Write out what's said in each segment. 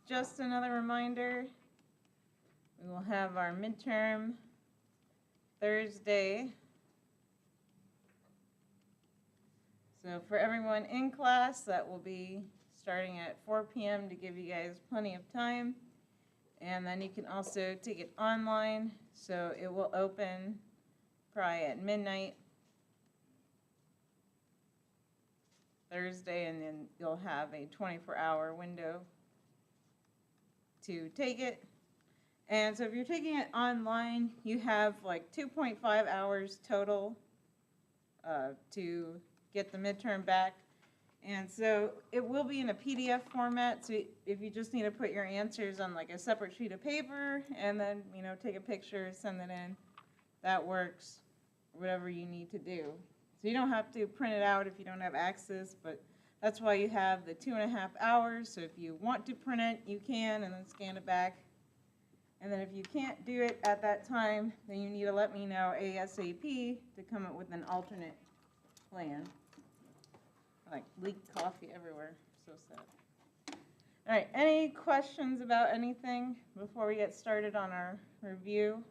just another reminder, we will have our midterm Thursday. So for everyone in class, that will be starting at 4 p.m. to give you guys plenty of time. And then you can also take it online, so it will open probably at midnight Thursday, and then you'll have a 24-hour window to take it. And so if you're taking it online, you have like 2.5 hours total to get the midterm back. And so it will be in a PDF format, so if you just need to put your answers on like a separate sheet of paper and then, take a picture, send it in, that works, whatever you need to do. So you don't have to print it out if you don't have access, but that's why you have the 2.5 hours. So if you want to print it, you can, and then scan it back. And then if you can't do it at that time, then you need to let me know ASAP to come up with an alternate plan. Like leaked coffee everywhere, so sad. All right, any questions about anything before we get started on our review?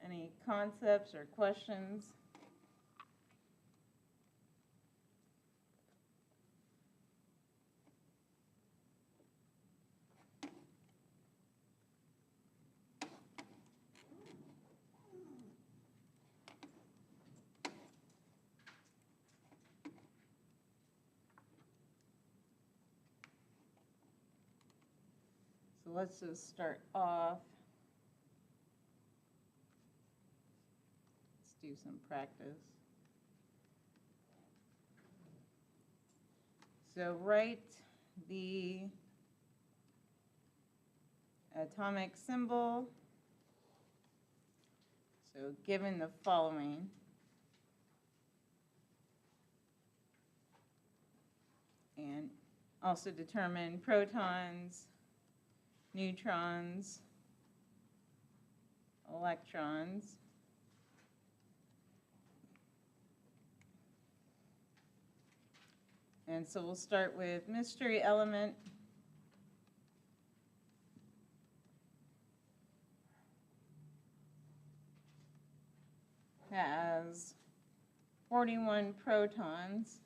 Any concepts or questions? So let's just start off. Let's do some practice. So write the atomic symbol. So given the following. And also determine protons, neutrons, electrons. And so we'll start with mystery element. Has 41 protons.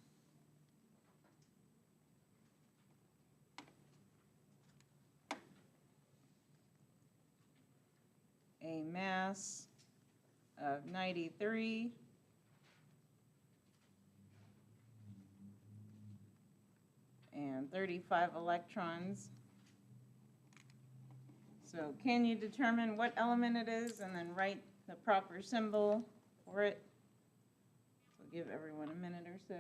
A mass of 93. And 35 electrons. So can you determine what element it is and then write the proper symbol for it? So give everyone a minute or so.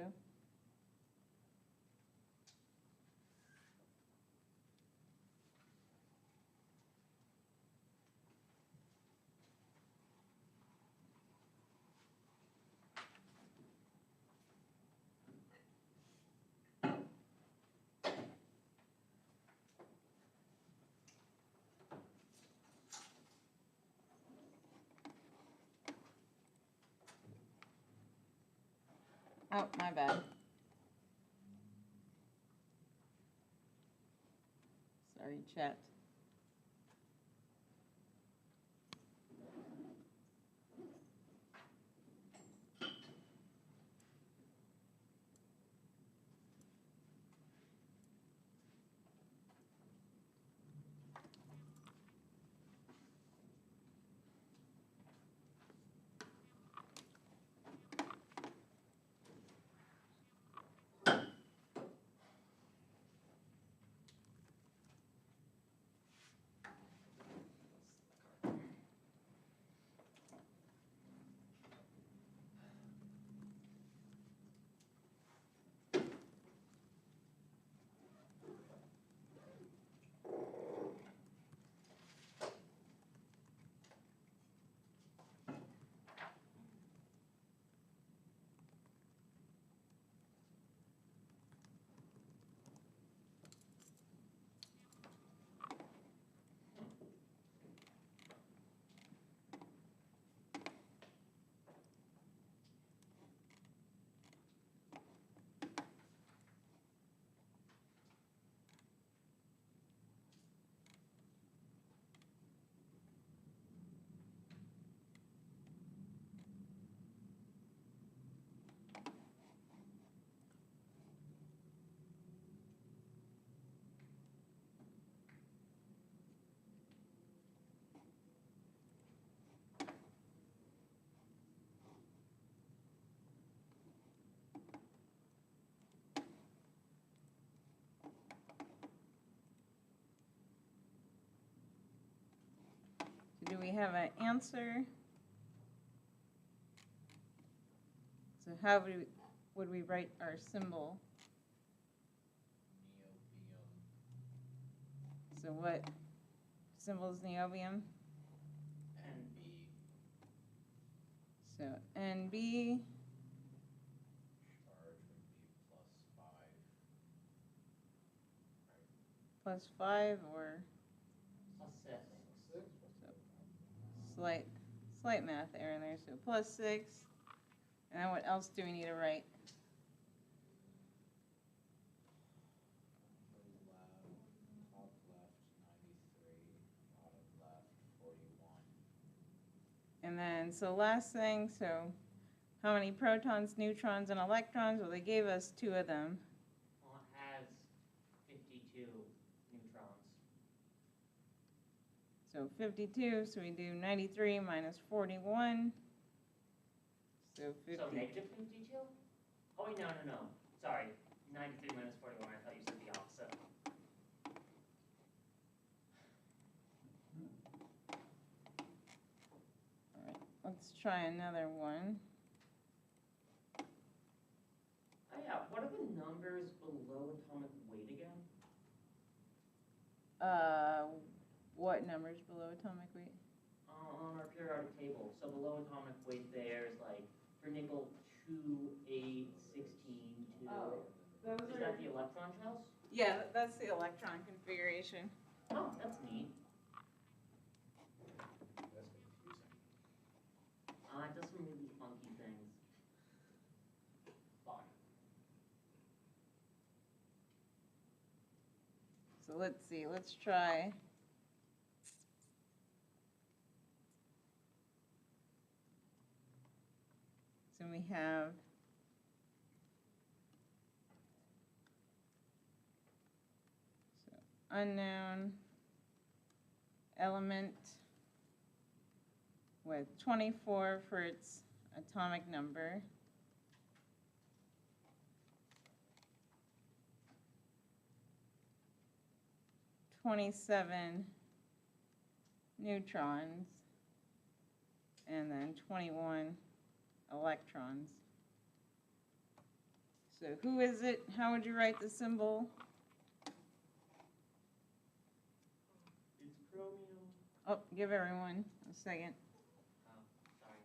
Oh, my bad. Sorry, chat. do we have an answer? So how would we write our symbol? Neobium. So what symbol is niobium? NB. So NB. Charge would be +5 or +6. slight math error in there, so +6. And then what else do we need to write? Top left 93, bottom left 41. And then, so last thing, so how many protons, neutrons, and electrons? Well, they gave us 2 of them. Well, it has 52 neutrons. So 52, so we do 93 minus 41. So 50. So negative 52? Oh wait, no. Sorry, 93 minus 41. I thought you said the opposite. All right, let's try another one. Oh yeah, what are the numbers below atomic weight again? What numbers below atomic weight? On our periodic table. So below atomic weight, there's like for nickel 2, 8, 16, 2. Oh, those Is that the electron shells? Yeah, that's the electron configuration. Oh, that's neat. That's confusing. It does some really funky things. Fun. So let's see, let's try. So we have unknown element with 24 for its atomic number. (27) neutrons, and then 21 electrons. So who is it? How would you write the symbol? It's chromium. Oh, give everyone a second. Oh, sorry.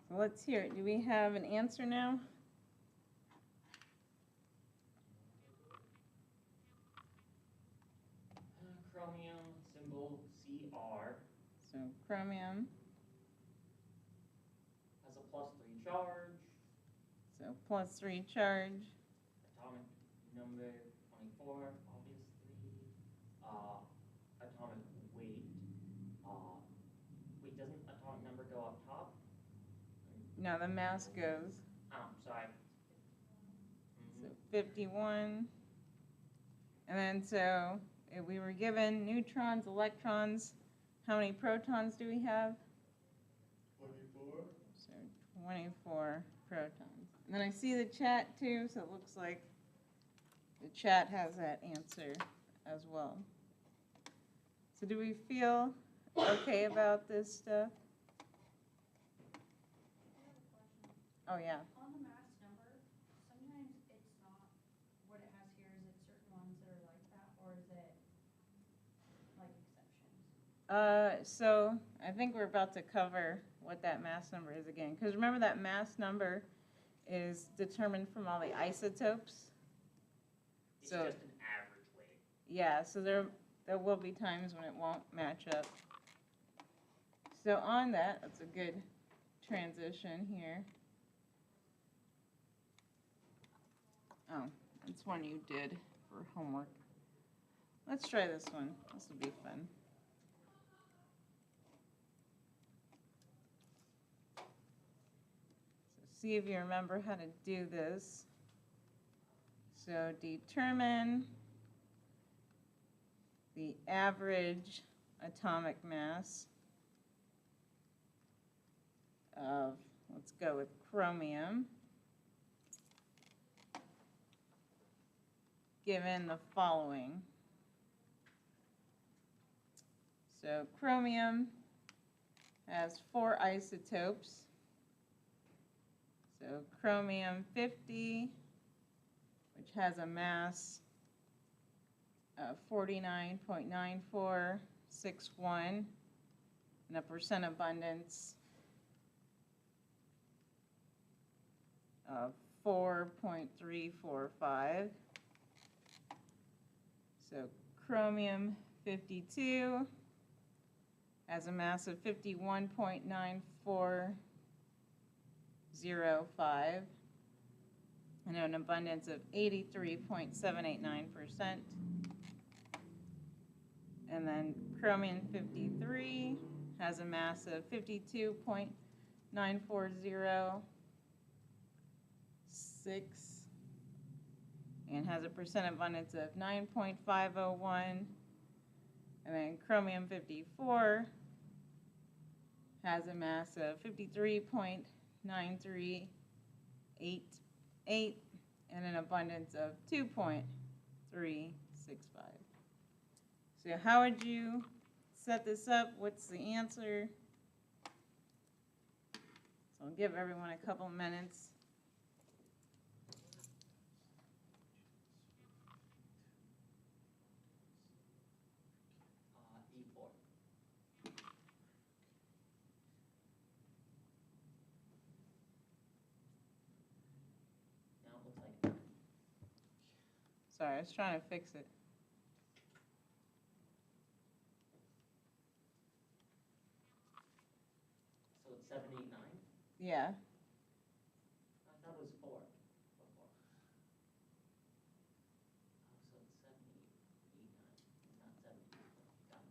So let's hear it. Do we have an answer now? Chromium symbol Cr So chromium, has a +3 charge. so +3 charge. Atomic number 24, obviously. Atomic weight. Wait, doesn't atomic number go up top? No, the mass goes. Oh, sorry. So 51. And then so if we were given neutrons, electrons, how many protons do we have? 24. So 24 protons. And then I see the chat too, so it looks like the chat has that answer as well. So do we feel okay about this stuff? Oh, yeah. On the mass number, sometimes it's not what it has here. Is it certain ones that are like that, or is it like exceptions? So I think we're about to cover what that mass number is again. Because remember that mass number is determined from all the isotopes. It's So- just an average weight. Yeah, so there will be times when it won't match up. So on that, that's a good transition here. Oh, that's one you did for homework. Let's try this one. This will be fun. So see if you remember how to do this. So determine the average atomic mass of, let's go with chromium, given the following. So chromium has 4 isotopes. So chromium 50, which has a mass of 49.9461 and a percent abundance of 4.345. So chromium 52 has a mass of 51.9405 and an abundance of 83.789%. And then chromium 53 has a mass of 52.9406 and has a percent abundance of 9.501. And then chromium 54 has a mass of 53.9388 and an abundance of 2.365. So how would you set this up? What's the answer? So I'll give everyone a couple minutes. E4. Now it looks like 9. Sorry, I was trying to fix it. So it's 7, 8, 9? Yeah. I thought it was 4 before. Oh, so it's 7, 8, 8, 9. Not 7, 8, 9. Got it.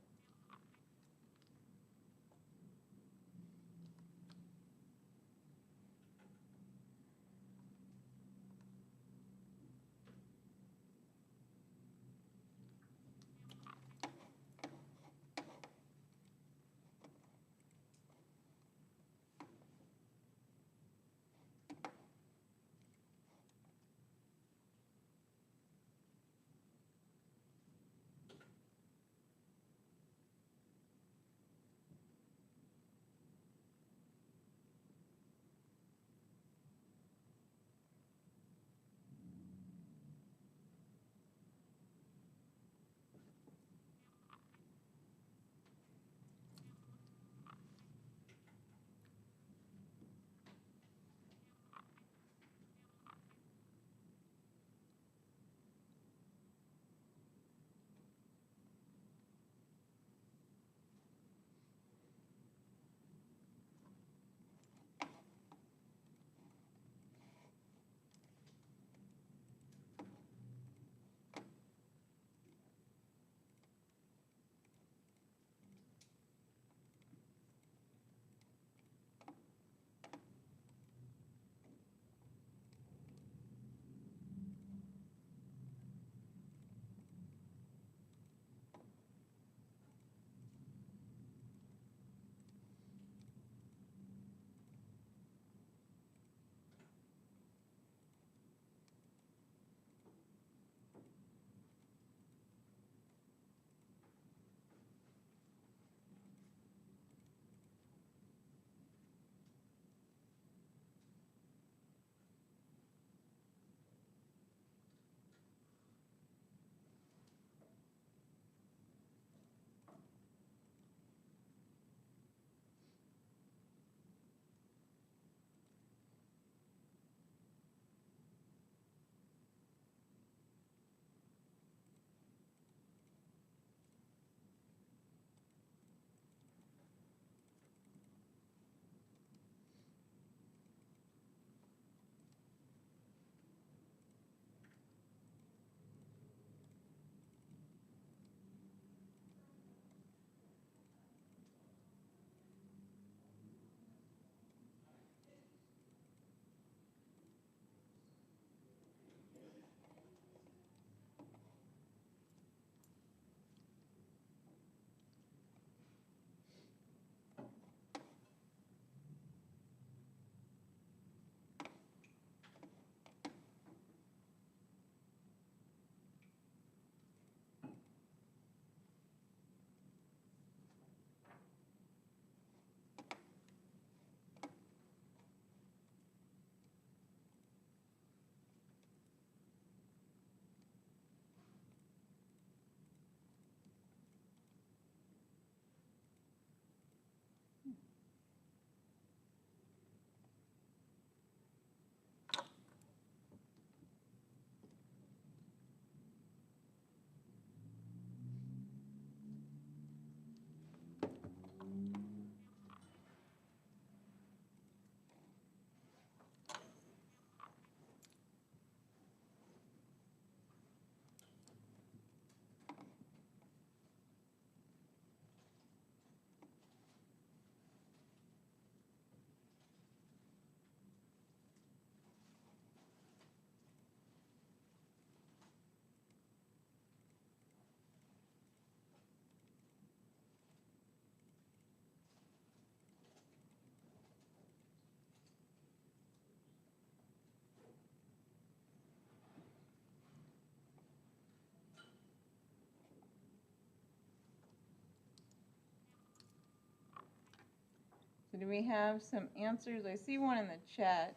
do we have some answers? I see one in the chat.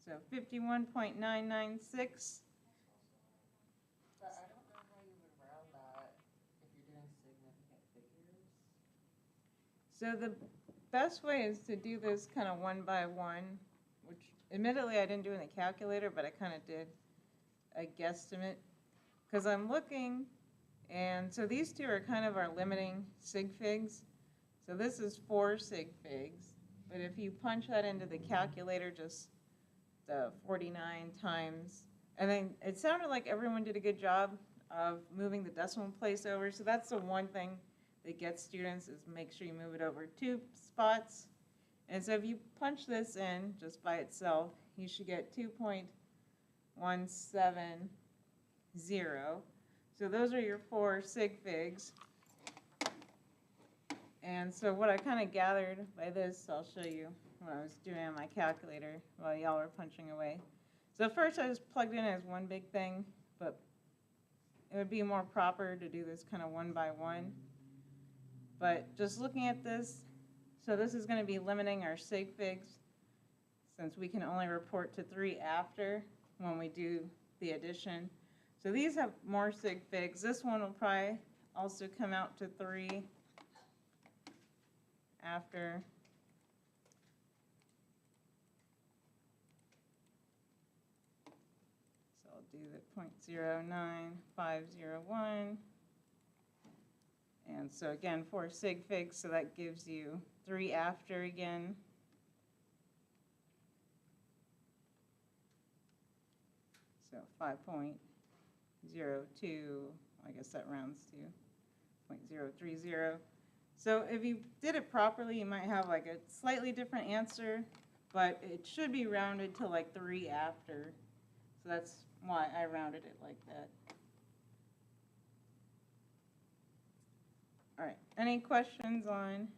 About 51.996. So 51.996. But I don't know how you would round that if you're doing significant figures. So the best way is to do this kind of one by one, which admittedly I didn't do in the calculator, but I kind of did a guesstimate. Because I'm looking, and so these two are kind of our limiting sig figs. So this is 4 sig figs, but if you punch that into the calculator, just the 49 times, and then it sounded like everyone did a good job of moving the decimal place over. So that's the one thing that gets students, is make sure you move it over 2 spots. And so if you punch this in just by itself, you should get 2.170. So those are your 4 sig figs. And so what I kind of gathered by this, I'll show you what I was doing on my calculator while y'all were punching away. So first I just plugged in as one big thing, but it would be more proper to do this kind of one by one. But just looking at this, so this is going to be limiting our sig figs, since we can only report to 3 after when we do the addition. So these have more sig figs. This one will probably also come out to 3 after. So I'll do the 0.09501. And so again, 4 sig figs, so that gives you 3 after again. So 5.02, I guess that rounds to 0.030. So if you did it properly, you might have like a slightly different answer, but it should be rounded to like 3 after. So that's why I rounded it like that. All right, any questions on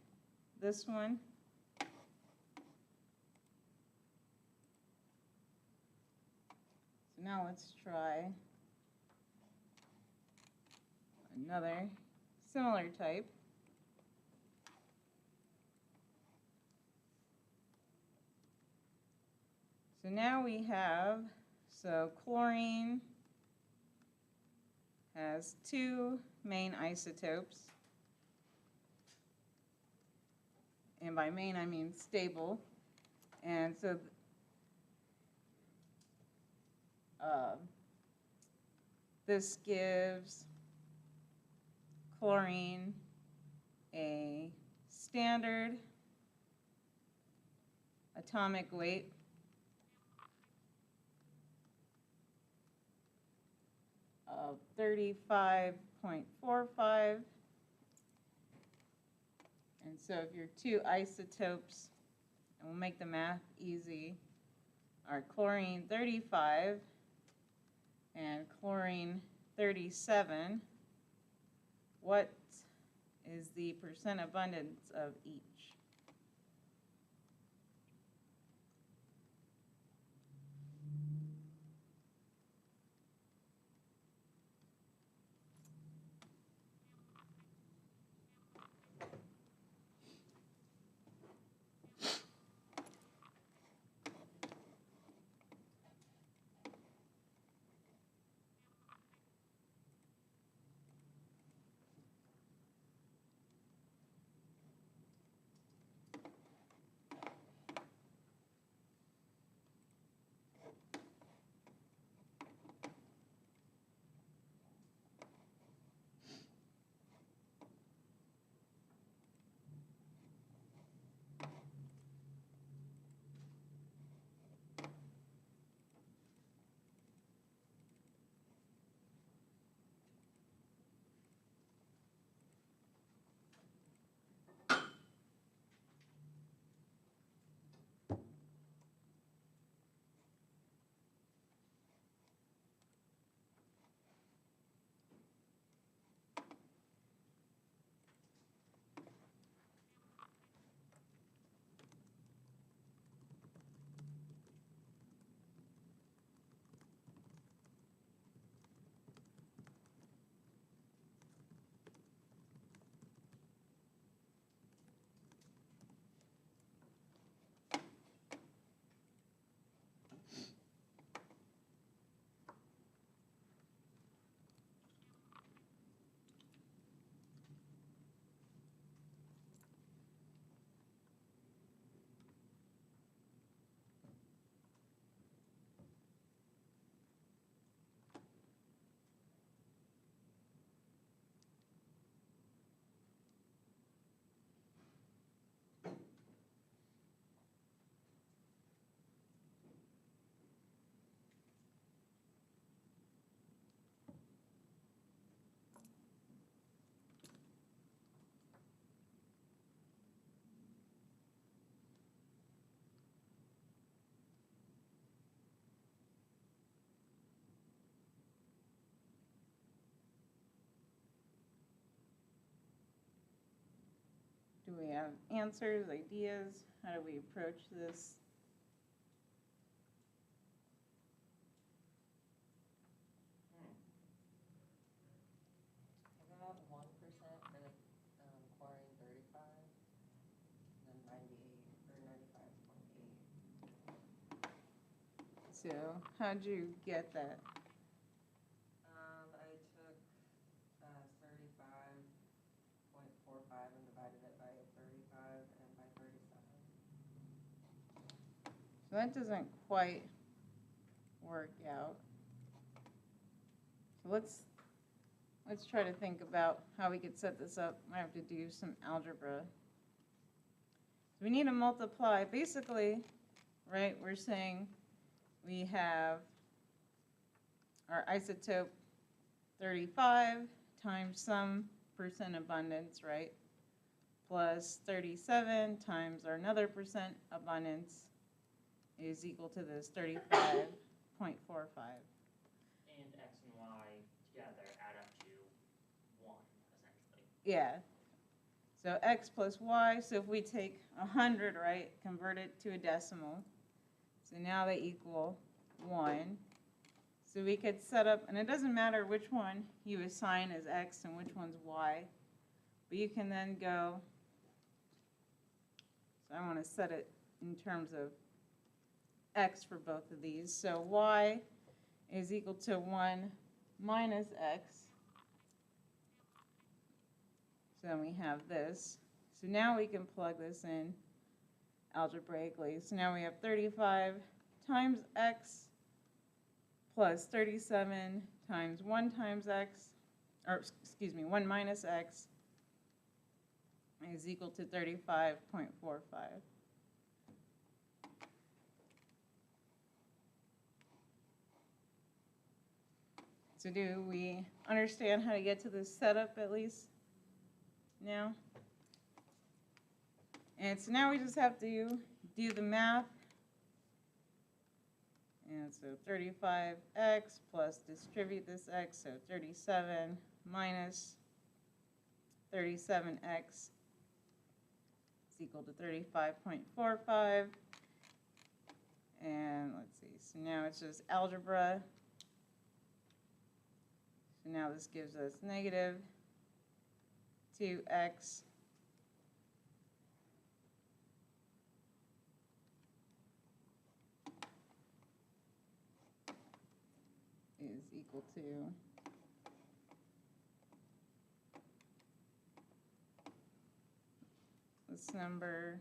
this one? So now let's try another similar type. So now we have, so chlorine has 2 main isotopes. And by main, I mean stable. And so this gives chlorine a standard atomic weight of 35.45. And so if your 2 isotopes, and we'll make the math easy, are chlorine 35 and chlorine 37, what is the percent abundance of each? have answers, ideas? How do we approach this? I got 1% for the chlorine 35, and then 98 or 95.8. So how'd you get that? I took 35.45 and divided it by 35 and by 37. So that doesn't quite work out. So let's try to think about how we could set this up. I have to do some algebra. So we need to multiply, basically, right, we're saying we have our isotope 35 times some percent abundance, right, plus 37 times our another percent abundance is equal to this 35.45. And X and Y together add up to 1, essentially. Yeah. So X plus Y, so if we take 100, right, convert it to a decimal, so now they equal 1. So we could set up, and it doesn't matter which one you assign as X and which one's Y, but you can then go, so I want to set it in terms of X for both of these. So Y is equal to 1 minus X. So then we have this. So now we can plug this in algebraically. So now we have 35 times X plus 37 times 1 times X, or excuse me, 1 minus X is equal to 35.45. So do we understand how to get to this setup at least now? And so now we just have to do the math. And so 35x plus distribute this x, so 37 minus 37x is equal to 35.45. And let's see, so now it's just algebra. So now this gives us negative 2x is equal to this number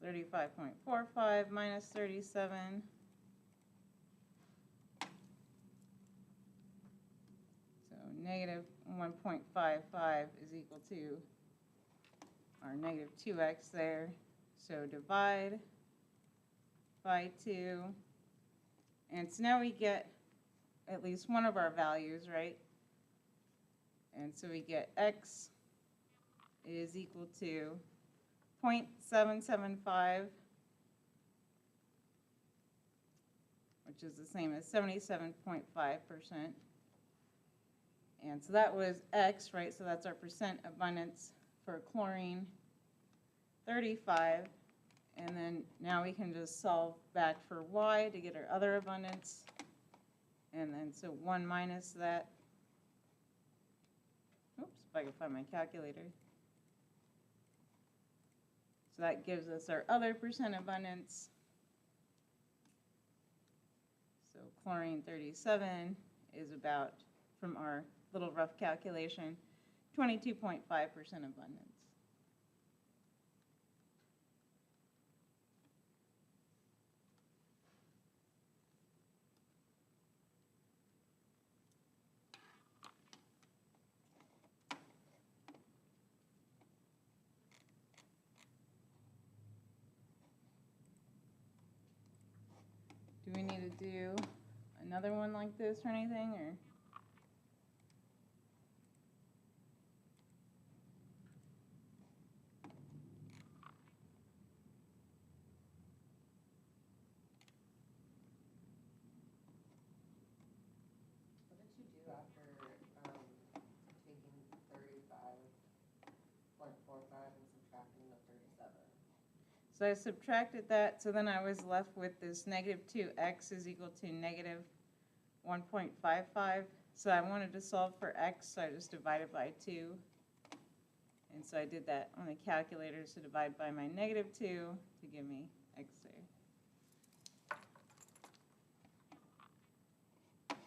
so 35.45 minus 37 so negative 1.55 is equal to our negative 2x there. So divide by 2. And so now we get at least one of our values, right? And so we get x is equal to 0.775, which is the same as 77.5%. And so that was x, right? So that's our percent abundance for chlorine 35. And then now we can just solve back for y to get our other abundance. And then so 1 minus that. Oops, if I can find my calculator. So that gives us our other percent abundance. So chlorine 37 is about, from our little rough calculation, 22.5% abundance. Do we need to do another one like this or anything, or? What did you do after So I subtracted that, so then I was left with this negative 2x is equal to negative 1.55. So I wanted to solve for x, so I just divided by 2. And so I did that on the calculator, so divide by my negative 2 to give me x there.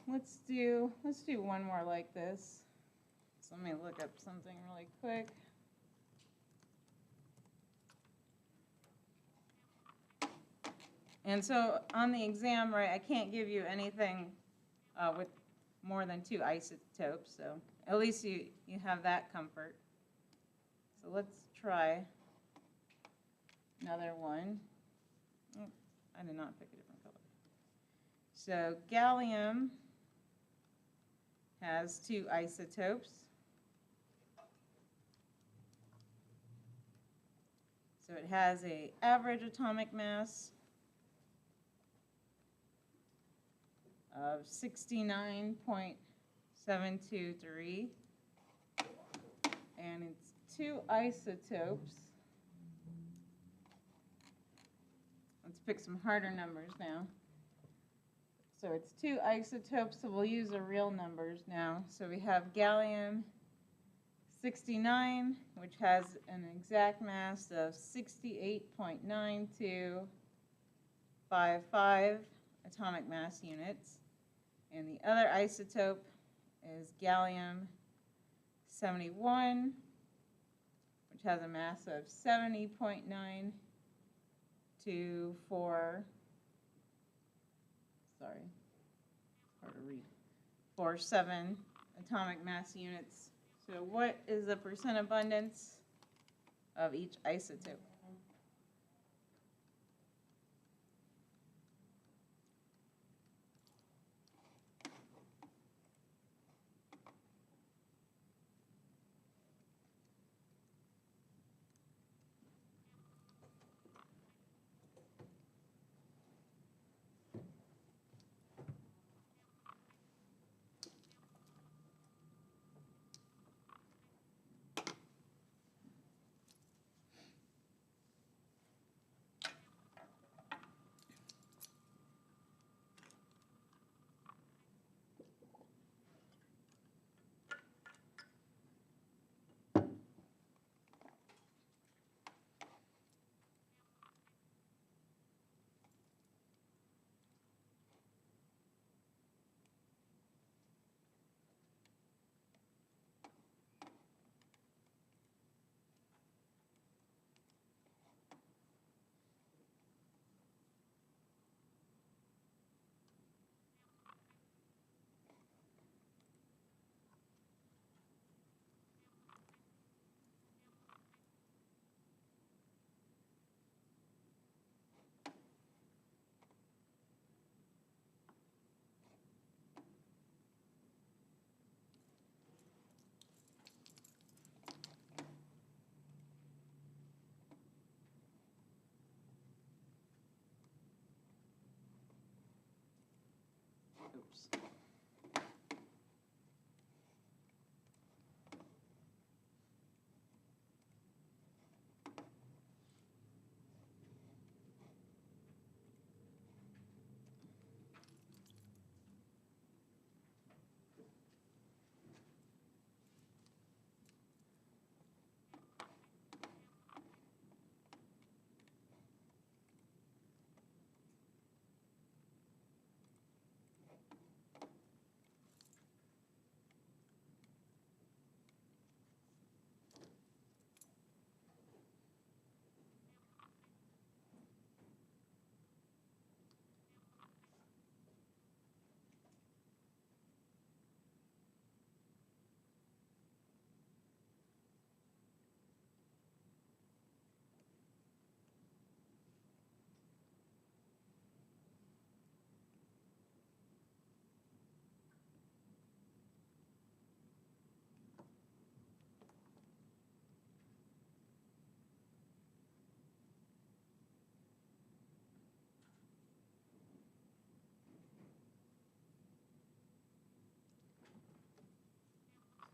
Let's do one more like this. So let me look up something really quick. And so on the exam, right, I can't give you anything with more than 2 isotopes, so at least you have that comfort. So let's try another one. Oh, I did not pick a different color. So gallium has 2 isotopes. So it has an average atomic mass of 69.723, and it's 2 isotopes. Let's pick some harder numbers now. So it's 2 isotopes, so we'll use the real numbers now. So we have gallium 69, which has an exact mass of 68.9255 atomic mass units. And the other isotope is gallium 71, which has a mass of 70.924, sorry, hard to read, 47 atomic mass units. So what is the percent abundance of each isotope? Oops.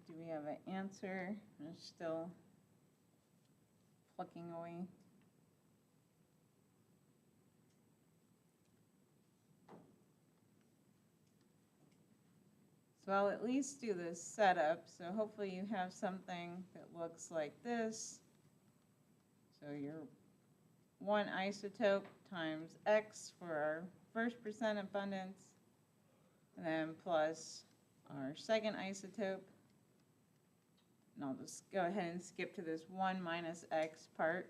Do we have an answer? I'm still plucking away. So I'll at least do this setup, so hopefully you have something that looks like this. So your one isotope times X for our first percent abundance, and then plus our second isotope. And I'll just go ahead and skip to this 1 minus X part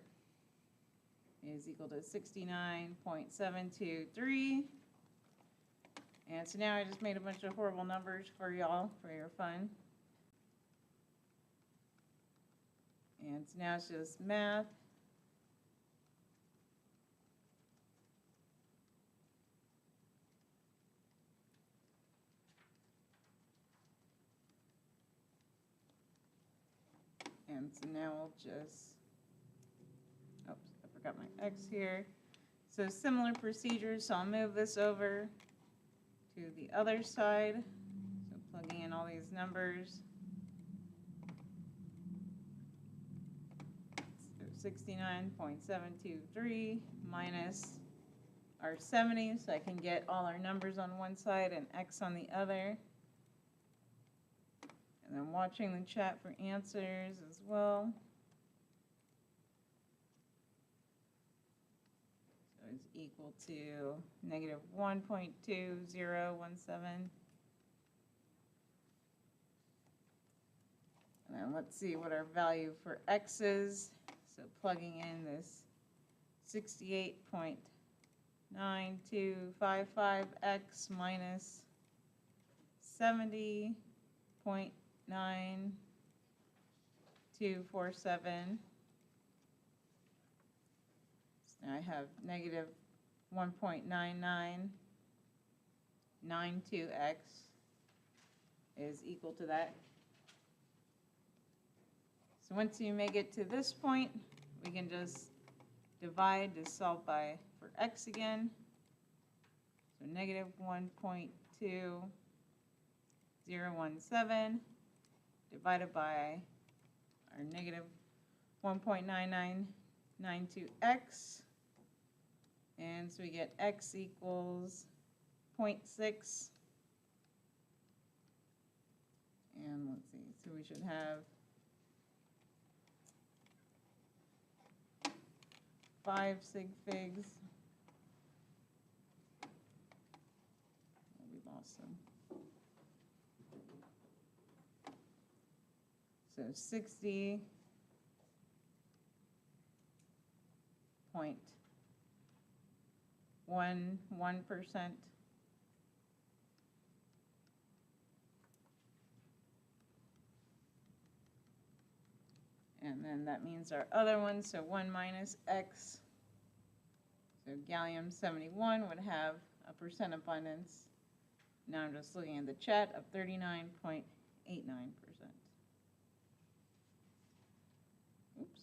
is equal to 69.723. And so now I just made a bunch of horrible numbers for y'all for your fun. And so now it's just math. And so now we'll just, oops, I forgot my X here. So similar procedures, so I'll move this over to the other side. So plugging in all these numbers. So 69.723 minus our 70, so I can get all our numbers on one side and X on the other. And then watching the chat for answers as well. So it's equal to negative 1.2017. And then let's see what our value for X is. So plugging in this 68.9255X minus 70.9247. So now I have negative 1.9992X is equal to that. So once you make it to this point, we can just divide to solve for X again. So negative 1.2017 divided by our negative 1.9992X. And so we get X equals 0.6. And let's see, so we should have 5 sig figs. Oh, we lost them. So 60.11%. And then that means our other one, so 1 minus X. So gallium 71 would have a percent abundance. Now I'm just looking at the chat of 39.89%. Oops.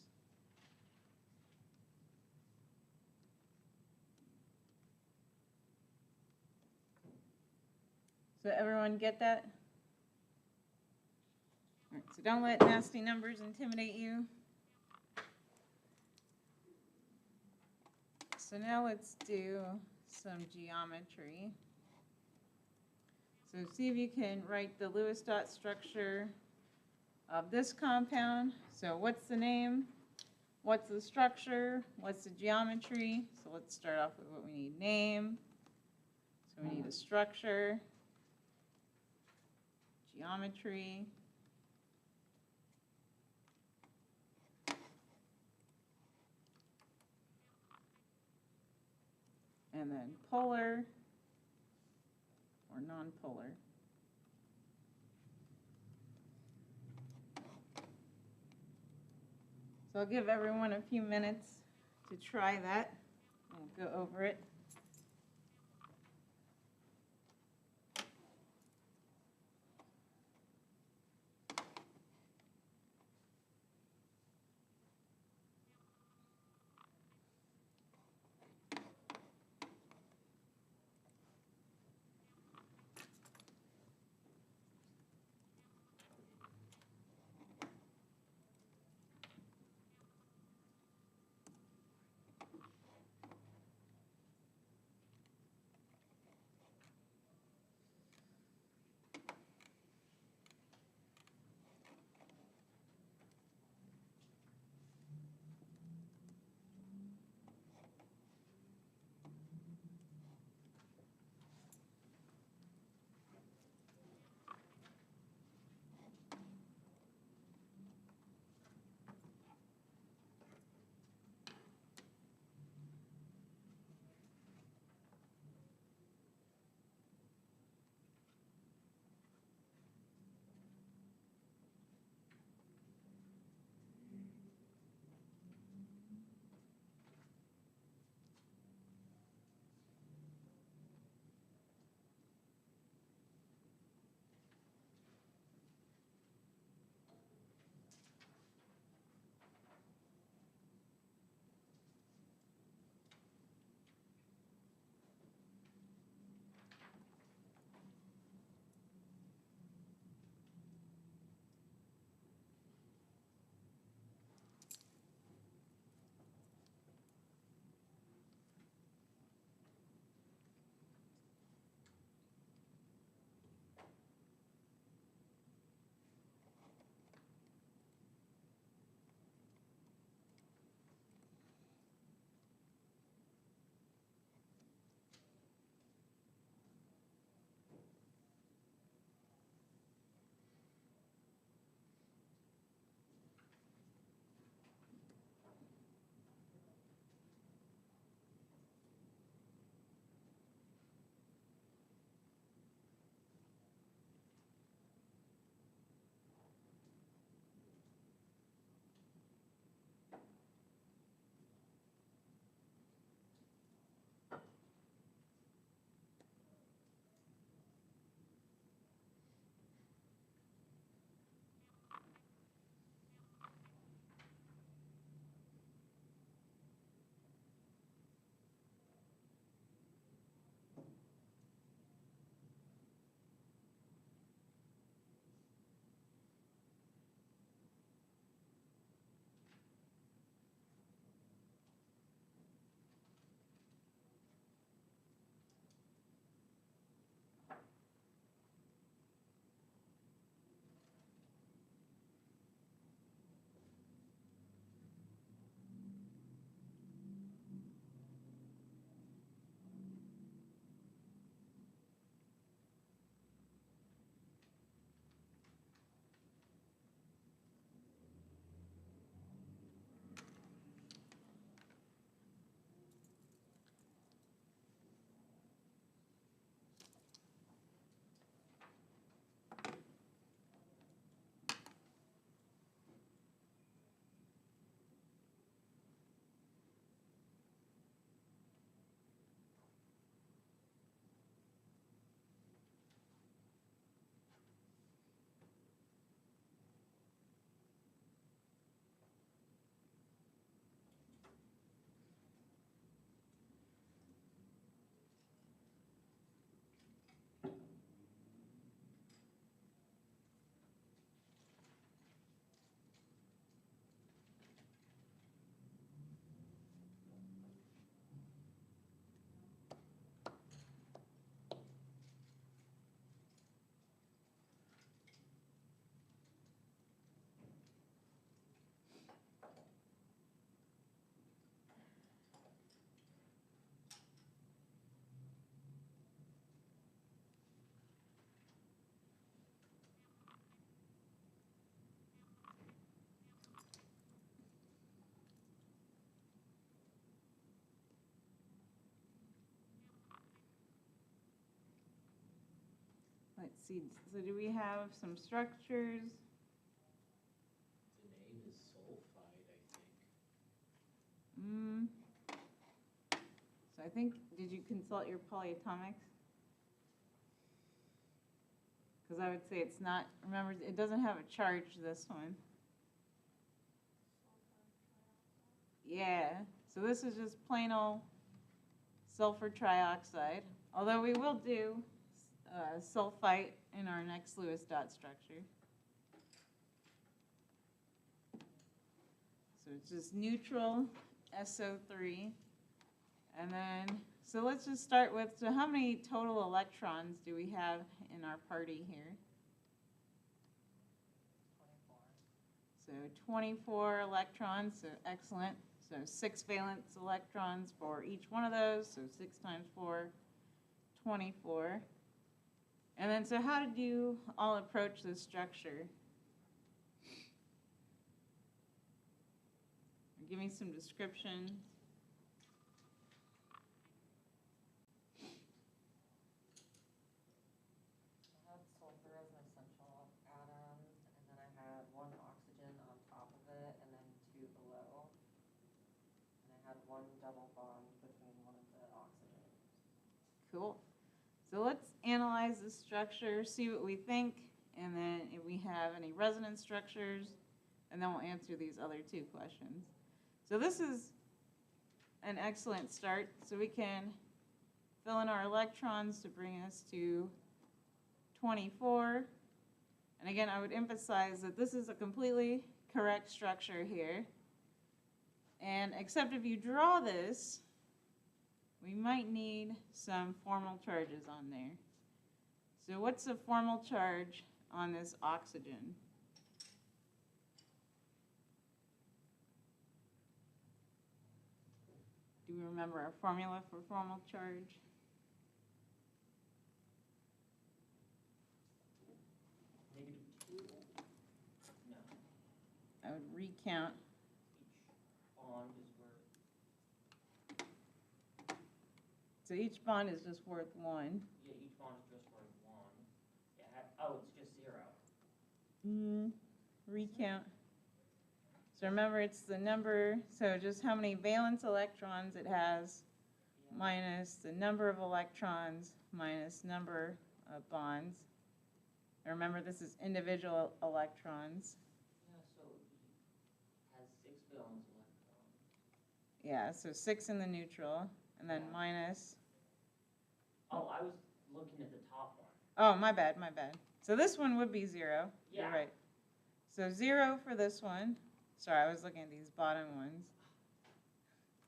So everyone get that? All right, so don't let nasty numbers intimidate you. So now let's do some geometry. So see if you can write the Lewis dot structure of this compound. So what's the name? What's the structure? What's the geometry? So let's start off with what we need. Name. So we need a structure. Geometry. And then polar or non-polar. So I'll give everyone a few minutes to try that. We'll go over it. let's see, so do we have some structures? The name is sulfide, I think. Mm. So I think, did you consult your polyatomics? Because I would say it's not, remember, it doesn't have a charge, this one. Yeah, so this is just plain old sulfur trioxide, although we will do sulfite in our next Lewis dot structure. So it's just neutral SO3. And then, so let's just start with, so how many total electrons do we have in our party here? 24. So 24 electrons, so excellent. So 6 valence electrons for each one of those, so 6 times 4, 24. And then, so how did you all approach this structure? Give me some descriptions. I had sulfur as an essential atom, and then I had 1 oxygen on top of it, and then 2 below. And I had 1 double bond between one of the oxygens. Cool. So let's analyze the structure, see what we think, and then if we have any resonance structures, and then we'll answer these other 2 questions. So this is an excellent start. So we can fill in our electrons to bring us to 24. And again, I would emphasize that this is a completely correct structure here. And except if you draw this, we might need some formal charges on there. So what's the formal charge on this oxygen? Do we remember our formula for formal charge? -2? No, I would recount. each bond is worth, So each bond is just worth 1. yeah, each bond is just worth 1. Yeah, oh, it's just 0. Recount. So remember, it's the number, so just how many valence electrons it has, Yeah. minus the number of electrons, minus number of bonds. And remember, this is individual electrons. Yeah, so it has 6 valence electrons. Yeah, so 6 in the neutral, and then Yeah. minus, Oh, I was looking at the top one. oh, my bad. So this one would be 0. You're Yeah. right. So 0 for this one. Sorry, I was looking at these bottom ones.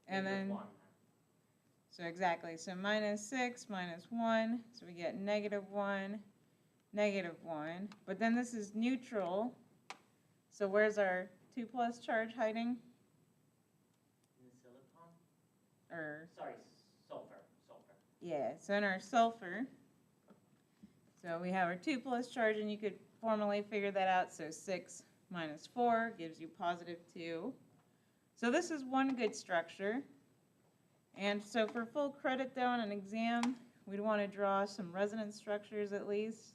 And then, -1. so exactly, so minus 6, minus 1, so we get -1, -1. But then this is neutral, so where's our 2 plus charge hiding? In the silicon? Or, Sorry, sulfur. yeah, so in our sulfur, so we have our 2 plus charge, and you could formally figure that out, so 6 minus 4 gives you +2. So this is one good structure. And so for full credit though on an exam, we'd want to draw some resonance structures at least.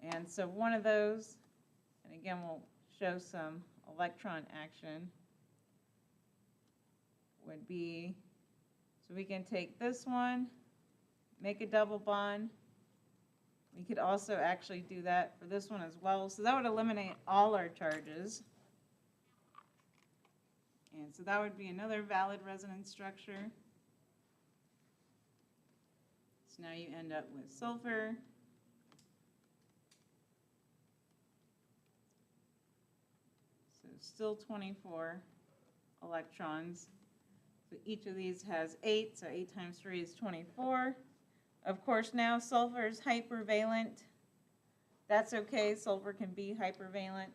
And so one of those, and again we'll show some electron action, would be, so we can take this one, make a double bond. We could also actually do that for this one as well. So that would eliminate all our charges. And so that would be another valid resonance structure. So now you end up with sulfur. So still 24 electrons. So each of these has 8, so 8 times 3 is 24. Of course, now sulfur is hypervalent. That's okay, sulfur can be hypervalent.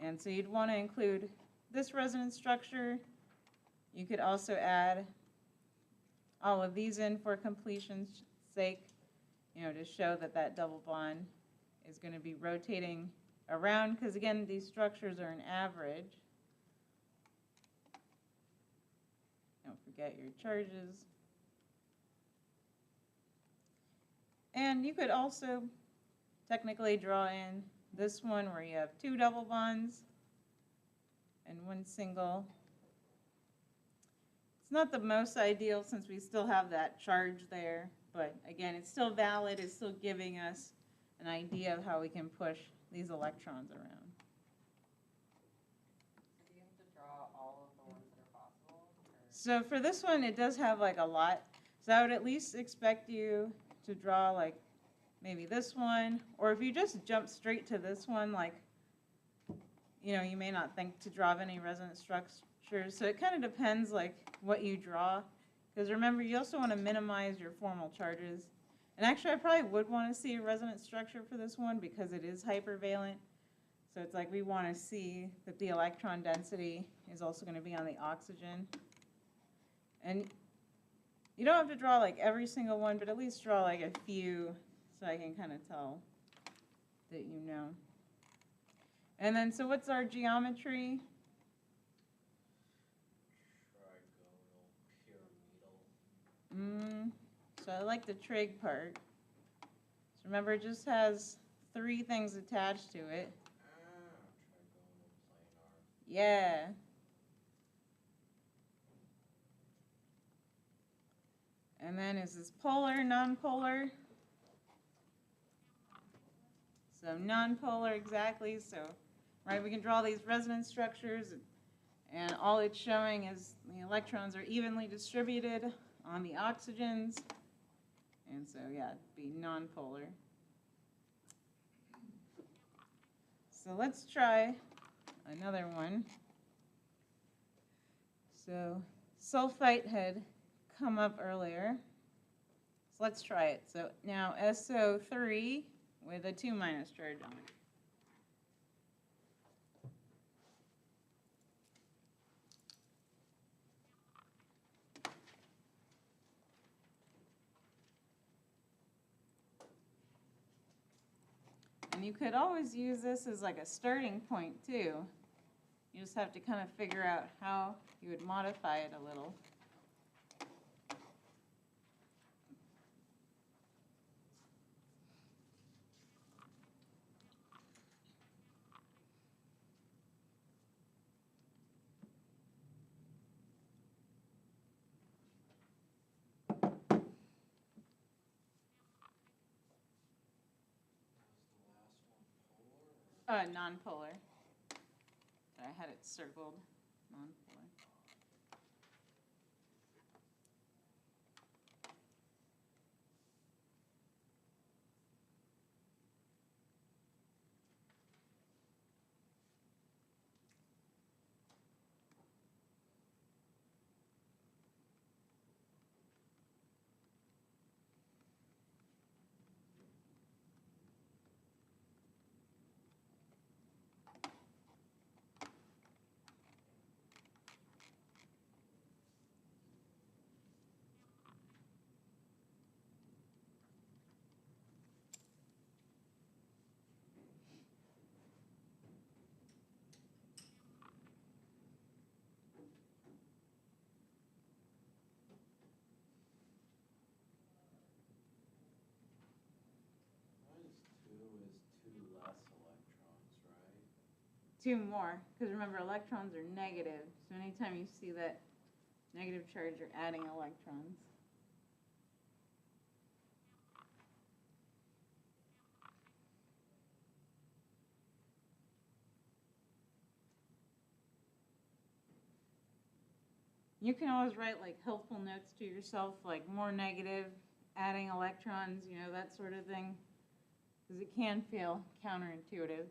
And so you'd want to include this resonance structure. You could also add all of these in for completion's sake, to show that that double bond is going to be rotating around, because again, these structures are an average. Don't forget your charges. And you could also technically draw in this one where you have 2 double bonds and 1 single. It's not the most ideal since we still have that charge there, but again, it's still valid. It's still giving us an idea of how we can push these electrons around. So do you have to draw all of the ones that are possible? Or? So for this one, it does have like a lot. So I would at least expect you to draw like maybe this one, or if you just jump straight to this one, like, you know, you may not think to draw any resonance structures. So it kind of depends like what you draw. Because remember, you also want to minimize your formal charges. And actually, I probably would want to see a resonance structure for this one because it is hypervalent. So it's like we want to see that the electron density is also going to be on the oxygen. And you don't have to draw like every single one, but at least draw like a few so I can kind of tell that you know. And then, so what's our geometry? Trigonal, pyramidal. So I like the trig part. So remember, it just has 3 things attached to it. Trigonal, planar. Yeah. And then is this polar, nonpolar? So nonpolar, exactly. So, right, we can draw these resonance structures, and all it's showing is the electrons are evenly distributed on the oxygens. And so, yeah, it'd be nonpolar. So let's try another one. So sulfite had come up earlier. So let's try it. So now SO3 with a 2- charge on it. And you could always use this as like a starting point too. You just have to kind of figure out how you would modify it a little. Was the last one polar? Or? Non-polar. I had it circled. Non-polar. -2 is 2 less electrons, right? 2 more, because remember, electrons are negative. So anytime you see that negative charge, you're adding electrons. You can always write like helpful notes to yourself, like more negative, adding electrons, you know, that sort of thing, because it can feel counterintuitive.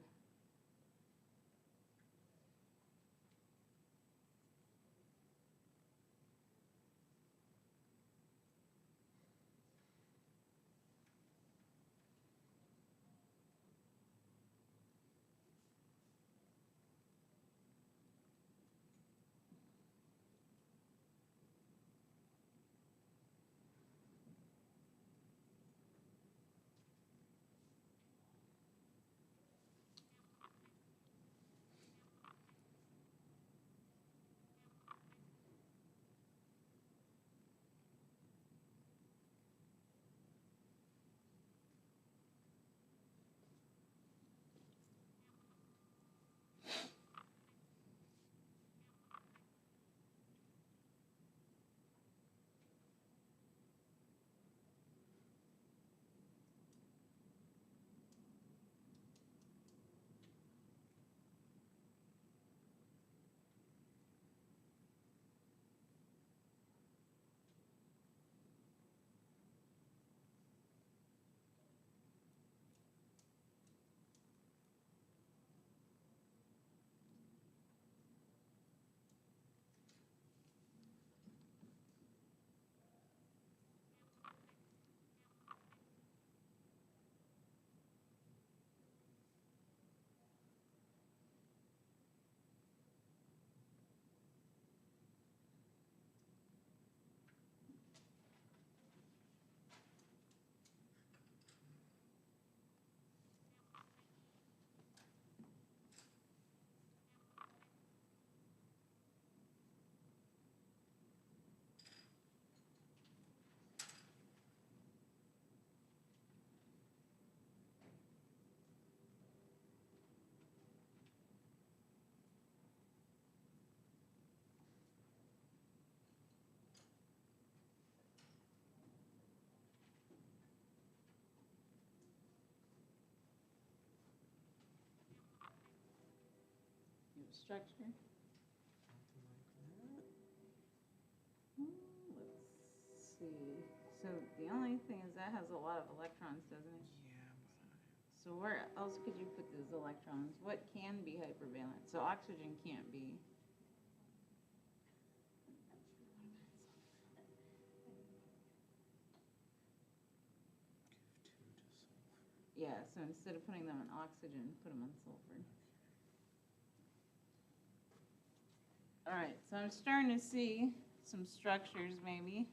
structure. Let's see. So the only thing is that has a lot of electrons, doesn't it? So where else could you put those electrons? What can be hypervalent? So oxygen can't be. Yeah, so instead of putting them in oxygen, put them on sulfur. All right, so I'm starting to see some structures maybe.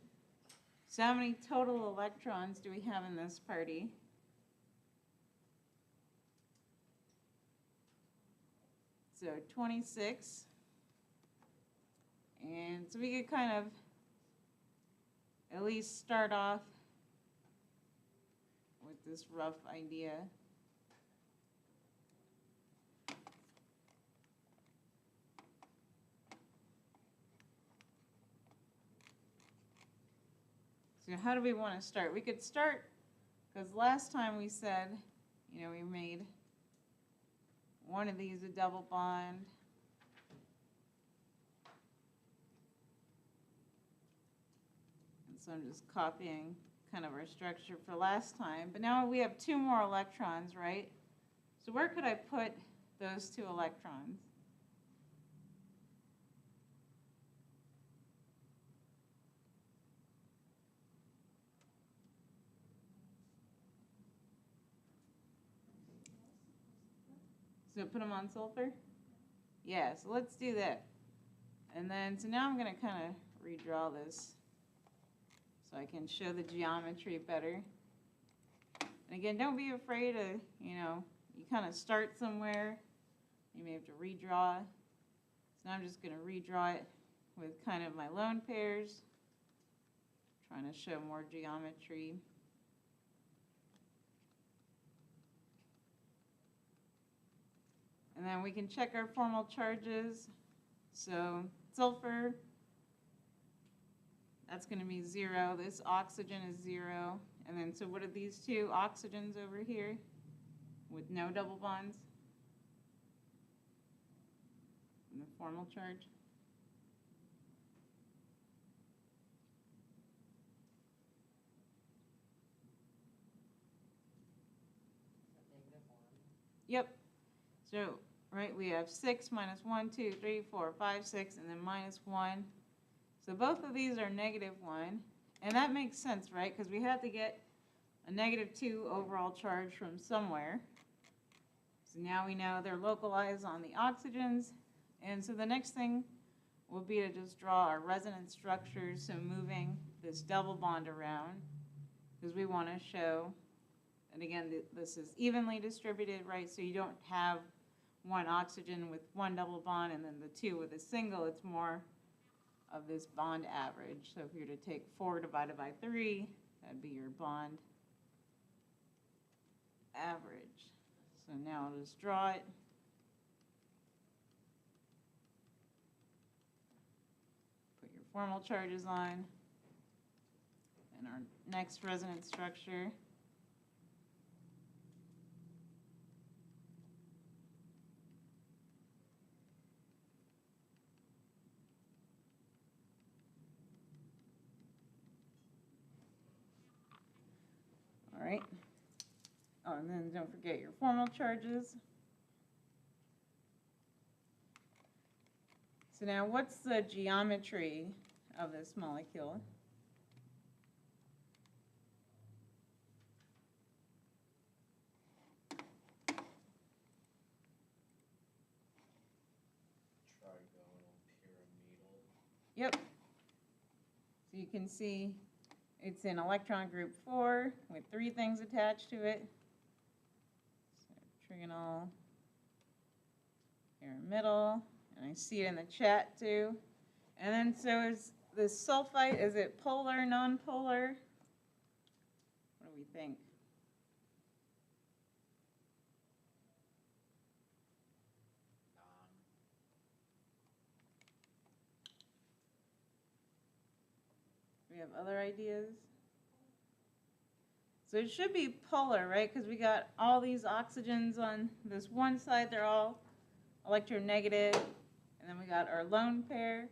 So how many total electrons do we have in this party? So 26. And so we could kind of at least start off with this rough idea. So how do we want to start? We could start, because last time we said, you know, we made one of these a double bond. And so I'm just copying kind of our structure for last time. But now we have 2 more electrons, right? So where could I put those 2 electrons? So put them on sulfur? Yeah, so let's do that. And then, so now I'm going to kind of redraw this so I can show the geometry better. And again, don't be afraid of, you know, you kind of start somewhere. You may have to redraw. So now I'm just going to redraw it with kind of my lone pairs, trying to show more geometry. And then we can check our formal charges. So sulfur, that's going to be 0. This oxygen is 0. And then, so what are these 2 oxygens over here with no double bonds? And the formal charge? Yep. So, right, we have 6 minus 1, 2, 3, 4, 5, 6, and then minus 1. So both of these are -1. And that makes sense, right? Because we have to get a -2 overall charge from somewhere. So now we know they're localized on the oxygens. And so the next thing will be to just draw our resonance structures, so moving this double bond around, because we want to show, and again, this is evenly distributed, right? So you don't have 1 oxygen with 1 double bond and then the 2 with a single. It's more of this bond average. So if you were to take 4 divided by 3, that'd be your bond average. So now I'll just draw it. Put your formal charges on. And our next resonance structure. All right. Oh, and then don't forget your formal charges. So now what's the geometry of this molecule? Trigonal pyramidal. Yep. So you can see it's in electron group 4 with 3 things attached to it. So trigonal pyramidal, and I see it in the chat too. And then so is this sulfite, is it polar, non-polar? What do we think? Non. Do we have other ideas? So it should be polar, right? Because we got all these oxygens on this one side. They're all electronegative, and then we got our lone pair.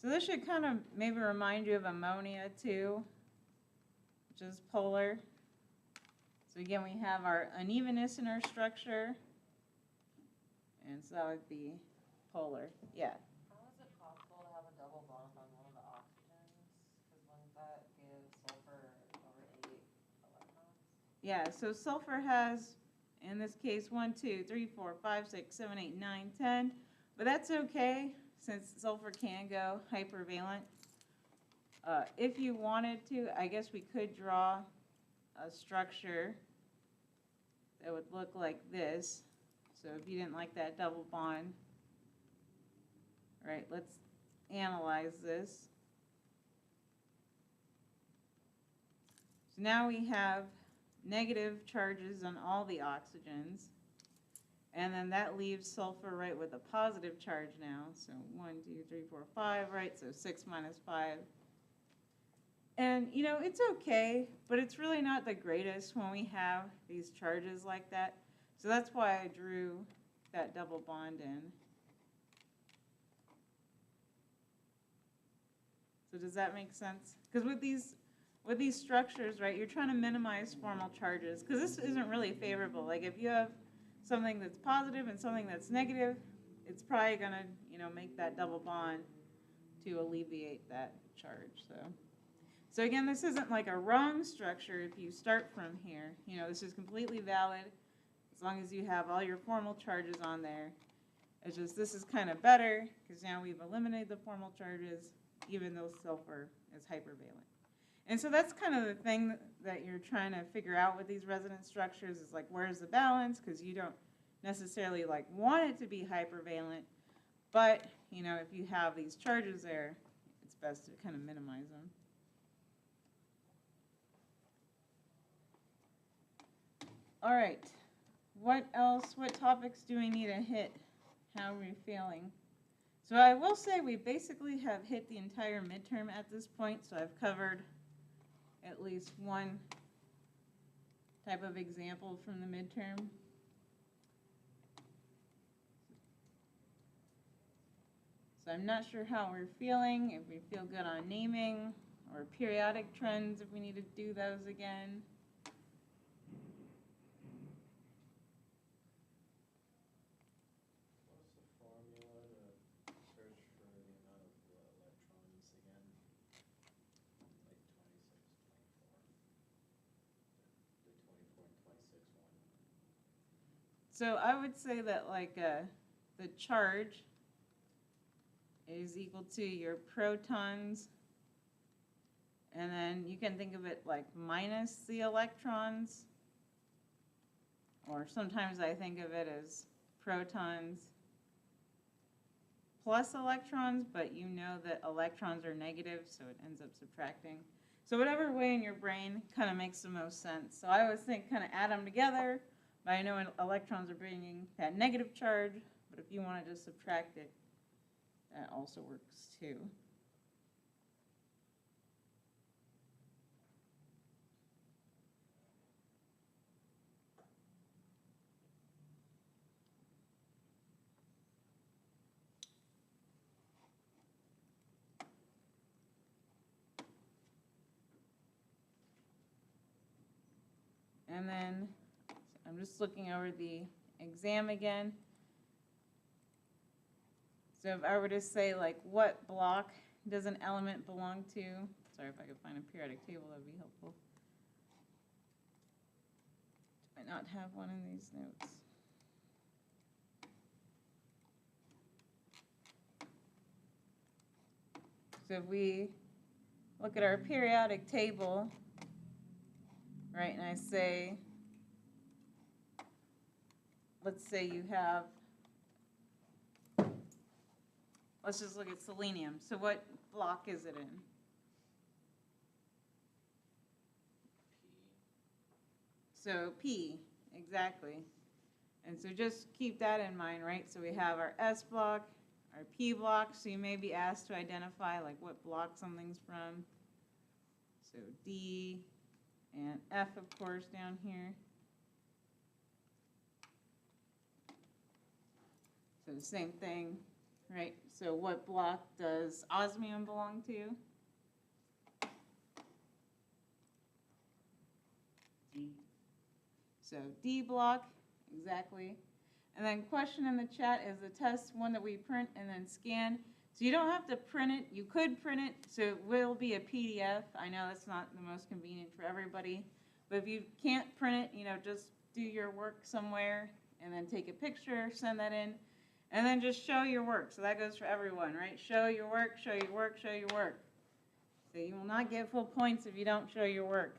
So this should kind of maybe remind you of ammonia too, which is polar. So again, we have our unevenness in our structure, and so that would be polar, yeah. How is it possible to have a double bond on one of the oxygens? Because wouldn't that give sulfur over 8 electrons? Yeah, so sulfur has, in this case, 1, 2, 3, 4, 5, 6, 7, 8, 9, 10. But that's okay, since sulfur can go hypervalent. If you wanted to, I guess we could draw a structure that would look like this. So if you didn't like that double bond, right, let's analyze this. So now we have negative charges on all the oxygens. And then that leaves sulfur right with a positive charge now. So 1, 2, 3, 4, 5, right? So 6 minus 5. And, you know, it's okay, but it's really not the greatest when we have these charges like that. So that's why I drew that double bond in. So does that make sense? Because with these structures, right, you're trying to minimize formal charges, because this isn't really favorable. Like if you have something that's positive and something that's negative, it's probably going to, you know, make that double bond to alleviate that charge. So again, this isn't like a wrong structure if you start from here. You know, this is completely valid as long as you have all your formal charges on there. It's just this is kind of better because now we've eliminated the formal charges, even though sulfur is hypervalent. And so that's kind of the thing that you're trying to figure out with these resonance structures is like, where's the balance? Because you don't necessarily like want it to be hypervalent, but you know, if you have these charges there, it's best to kind of minimize them. All right, what else, what topics do we need to hit? How are we feeling? So I will say we basically have hit the entire midterm at this point, so I've covered at least one type of example from the midterm. So I'm not sure how we're feeling, if we feel good on naming, or periodic trends, if we need to do those again. What's the formula to search for the amount of electrons again? Like 26, 24. The 24 and 26 one. So I would say that like the charge is equal to your protons, and then you can think of it like minus the electrons, or sometimes I think of it as protons plus electrons, but you know that electrons are negative, so it ends up subtracting. So whatever way in your brain kind of makes the most sense. So I always think kind of add them together, but I know electrons are bringing that negative charge, but if you want to just subtract it, that also works too. And then I'm just looking over the exam again. So if I were to say like what block does an element belong to? Sorry, if I could find a periodic table, that would be helpful. Do I not have one in these notes? So if we look at our periodic table, right, and I say, let's say you have, let's just look at selenium. So what block is it in? P. So P, exactly. And so just keep that in mind, right? So we have our S block, our P block, so you may be asked to identify like what block something's from. So D and F, of course, down here. So same thing, right? So what block does osmium belong to? D. So D block, exactly. And then question in the chat, is the test one that we print and then scan? So you don't have to print it. You could print it, so it will be a PDF. I know that's not the most convenient for everybody. But if you can't print it, just do your work somewhere and then take a picture, send that in, and then just show your work. So that goes for everyone, right? Show your work, show your work, show your work. So you will not get full points if you don't show your work.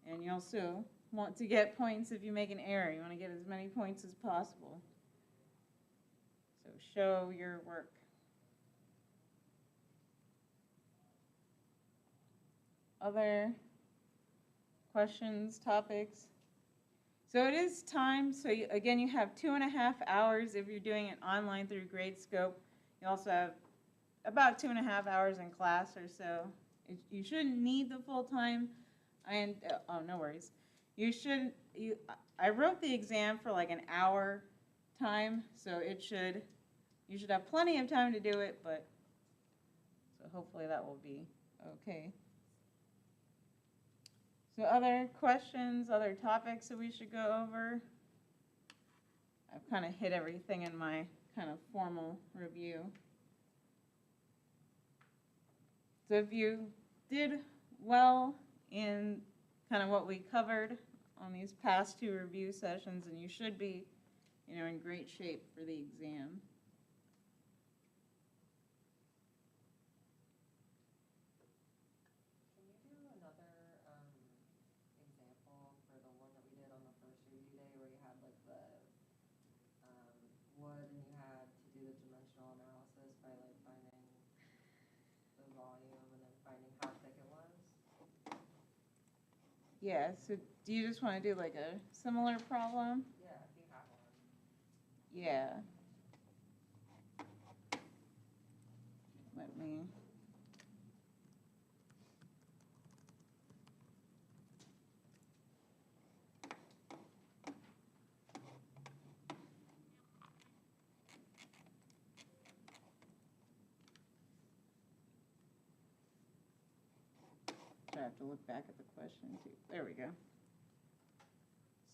And you also want to get points if you make an error. You want to get as many points as possible. So show your work. Other questions, topics? So it is time. So again, you have 2.5 hours if you're doing it online through Gradescope. You also have about 2.5 hours in class or so. You shouldn't need the full time. Oh, no worries. I wrote the exam for like an hour time, so you should have plenty of time to do it, but so hopefully that will be okay. So other questions, other topics that we should go over? I've kind of hit everything in my kind of formal review. So if you did well in kind of what we covered on these past 2 review sessions, and you should be, in great shape for the exam. Can you do another example for the one that we did on the first review day where you had like the wood and you had to do the dimensional analysis by like finding the volume and then finding how thick it was? Yeah, so do you just want to do like a similar problem? Yeah, if you have one. Yeah. Let me. I have to look back at the question too. There we go.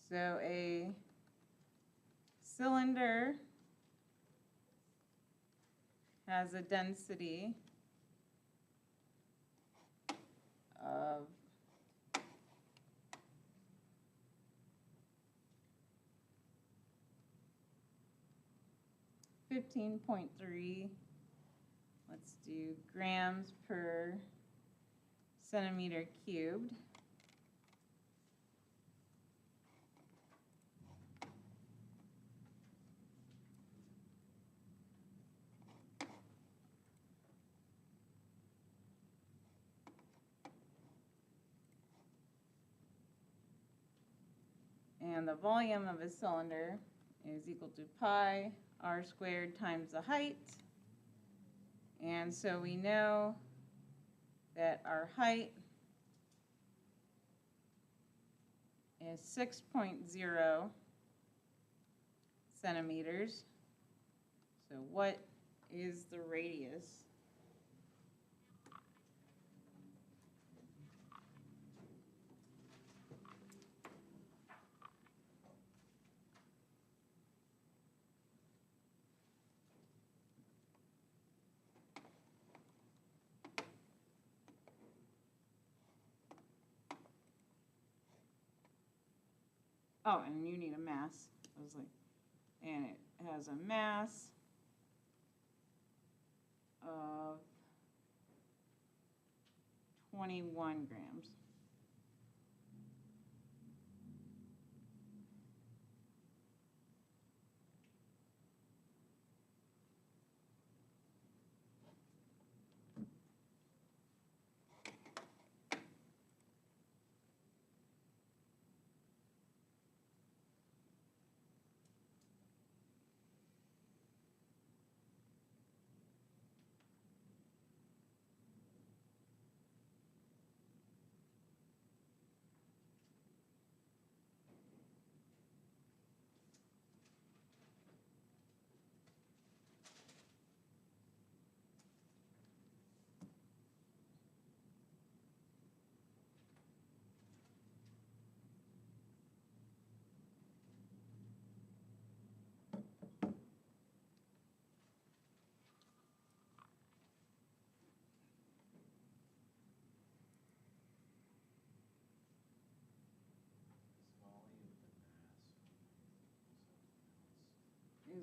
So a cylinder has a density of 15.3. Let's do grams per centimeter cubed. And the volume of a cylinder is equal to pi r squared times the height. And so we know that our height is 6.0 centimeters. So what is the radius? Oh, and you need a mass. I was like, and it has a mass of 21 grams.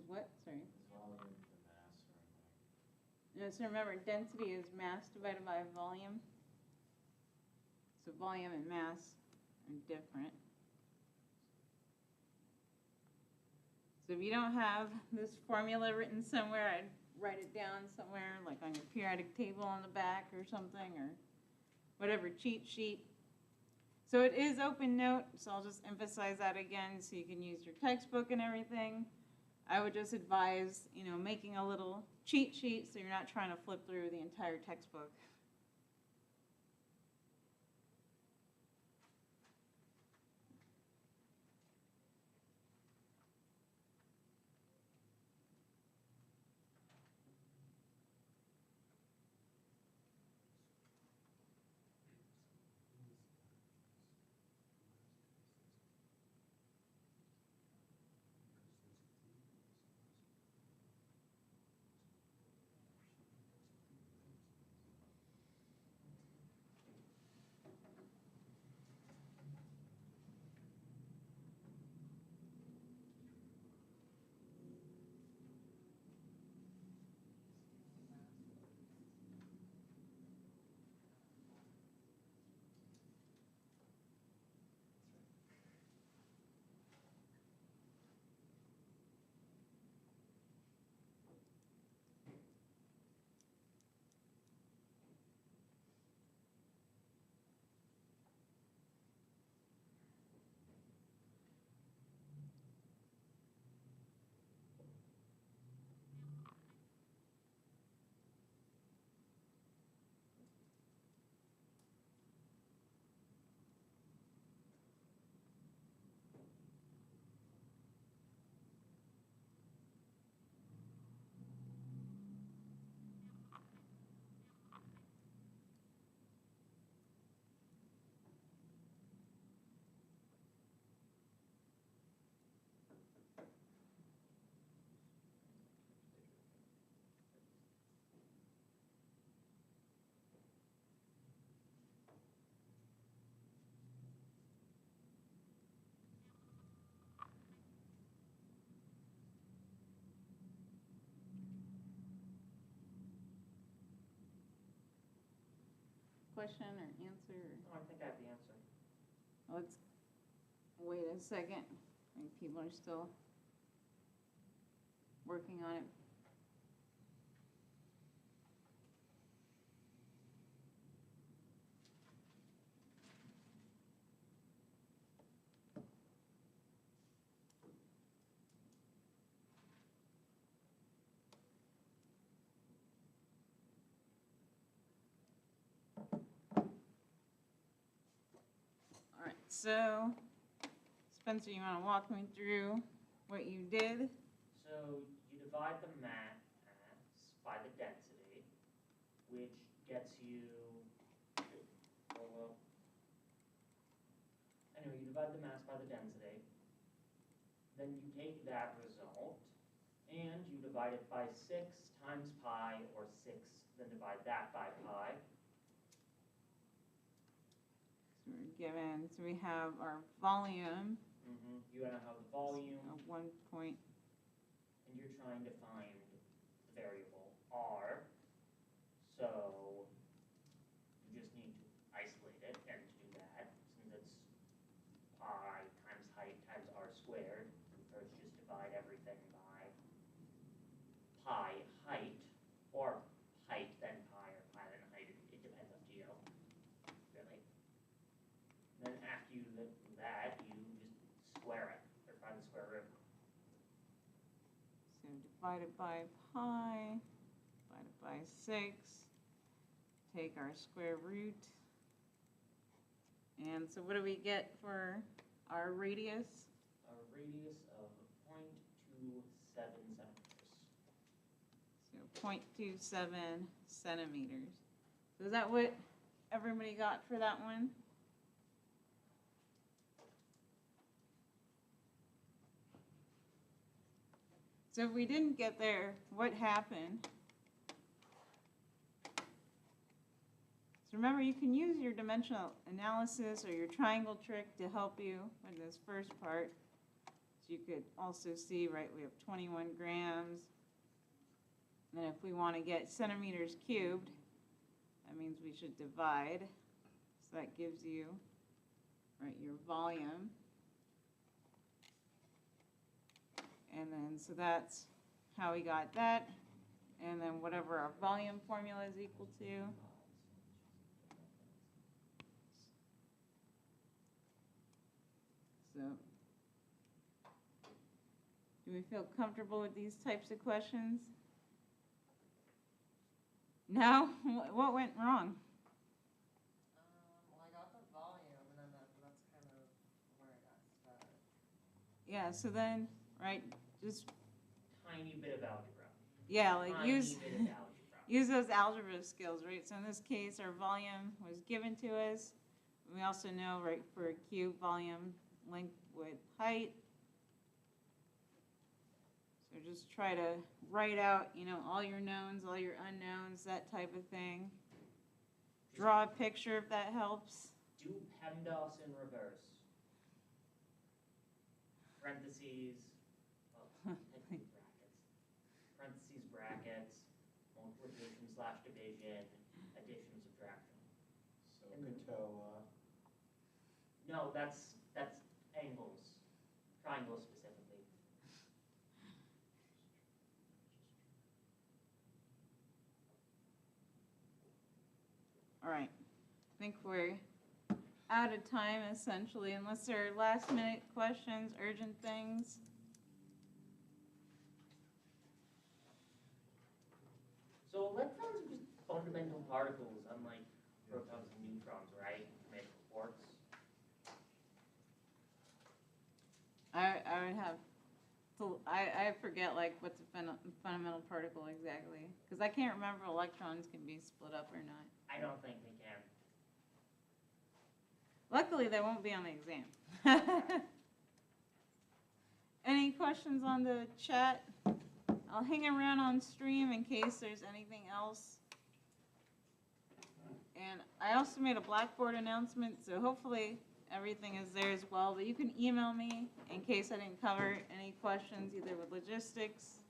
Is what, sorry? Is volume the mass or am No, so remember, density is mass divided by volume. So volume and mass are different. So if you don't have this formula written somewhere, I'd write it down somewhere, like on your periodic table on the back or something, or whatever cheat sheet. So it is open note, so I'll just emphasize that again, so you can use your textbook and everything. I would just advise, making a little cheat sheet so you're not trying to flip through the entire textbook. Question or answer? Oh, I think I have the answer. Let's wait a second. I think people are still working on it. All right, so Spencer, you want to walk me through what you did? So you divide the mass by the density, which gets you, anyway, you divide the mass by the density. Then you take that result and you divide it by 6 times pi, or 6, then divide that by pi. So we're given, so we have our volume You want to have the volume, of 1 point. and you're trying to find the variable r. So you just need to isolate it, and to do that, since it's pi times height times r squared, first just divide everything by pi height, or height then pi, or pi then height. It depends on geo, really. Then after you do that, you just square it, or find the square root. So divided by pi, divided by 6, take our square root. And so what do we get for our radius? A radius of 0.27 centimeters. So 0.27 centimeters. So is that what everybody got for that one? So if we didn't get there, what happened? So remember, you can use your dimensional analysis or your triangle trick to help you with this first part. So you could also see, right, we have 21 grams. And if we want to get centimeters cubed, that means we should divide. So that gives you, right, your volume. And then, so that's how we got that. And then whatever our volume formula is equal to. So, do we feel comfortable with these types of questions? No? What went wrong? Well, I got the volume, and then that's kind of where I got stuck. Yeah, so then, right, just, Tiny bit of algebra. yeah, like Tiny use, bit of algebra. use those algebra skills, right? So in this case, our volume was given to us. We also know, right, for a cube, volume, length, width, height. So just try to write out, you know, all your knowns, all your unknowns, that type of thing. Draw a picture if that helps. Do PEMDAS in reverse. Parentheses, technically brackets. Parentheses, brackets, multiplication slash division, addition, subtraction. So Katoa. No, that's angles, triangles specifically. All right, I think we're out of time essentially, unless there are last minute questions, urgent things. So electrons are just fundamental particles, unlike protons and neutrons, right? Make quarks. I would have to, I forget like what's a fundamental particle exactly, because I can't remember if electrons can be split up or not. I don't think they can. Luckily, they won't be on the exam. Any questions on the chat? I'll hang around on stream in case there's anything else. And I also made a Blackboard announcement, so hopefully everything is there as well. But you can email me in case I didn't cover any questions, either with logistics.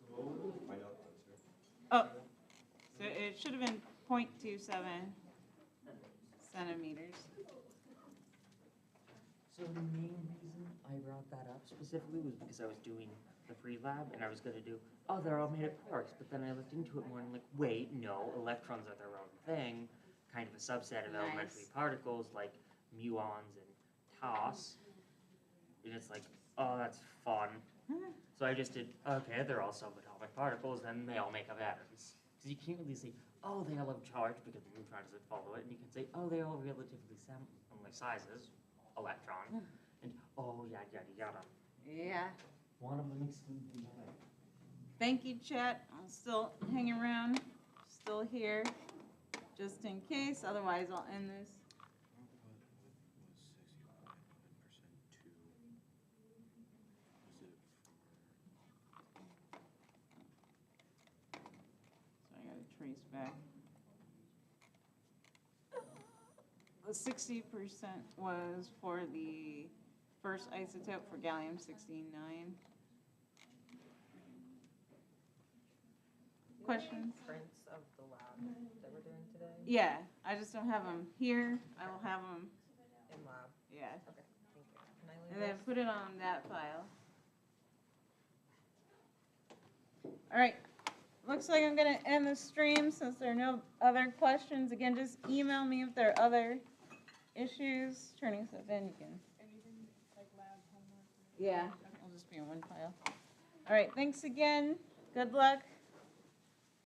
So what would we find out Oh, so it should have been 0.27 centimeters. So the main reason I brought that up specifically was because I was doing the free lab and I was going to do, oh, they're all made of quarks. But then I looked into it more and I'm like, wait, no, electrons are their own thing, kind of a subset of Nice. elementary particles like muons and TOS. And it's like, oh, that's fun. So I just did, okay, they're all subatomic particles, then they all make up atoms. Because you can't really say, oh, they all have charge because the neutrons that follow it. And you can say, oh, they're all relatively similar sizes, electron. And oh, yada, yada, yada. Yeah. One of them excludes the other. Thank you, chat. I'll still hang around, still here, just in case. Otherwise, I'll end this. So I gotta trace back. The 60% was for the first isotope for gallium-69. Questions? Prints of the lab that we're doing today Yeah, I just don't have them here. I will have them, in lab. yeah. Okay, thank you. Can I leave And then this? put it on that file. All right, looks like I'm gonna end the stream since there are no other questions. Again, just email me if there are other issues. Turning stuff in, you can. Anything like lab homework? Yeah, it'll just be in one file. All right, thanks again. Good luck.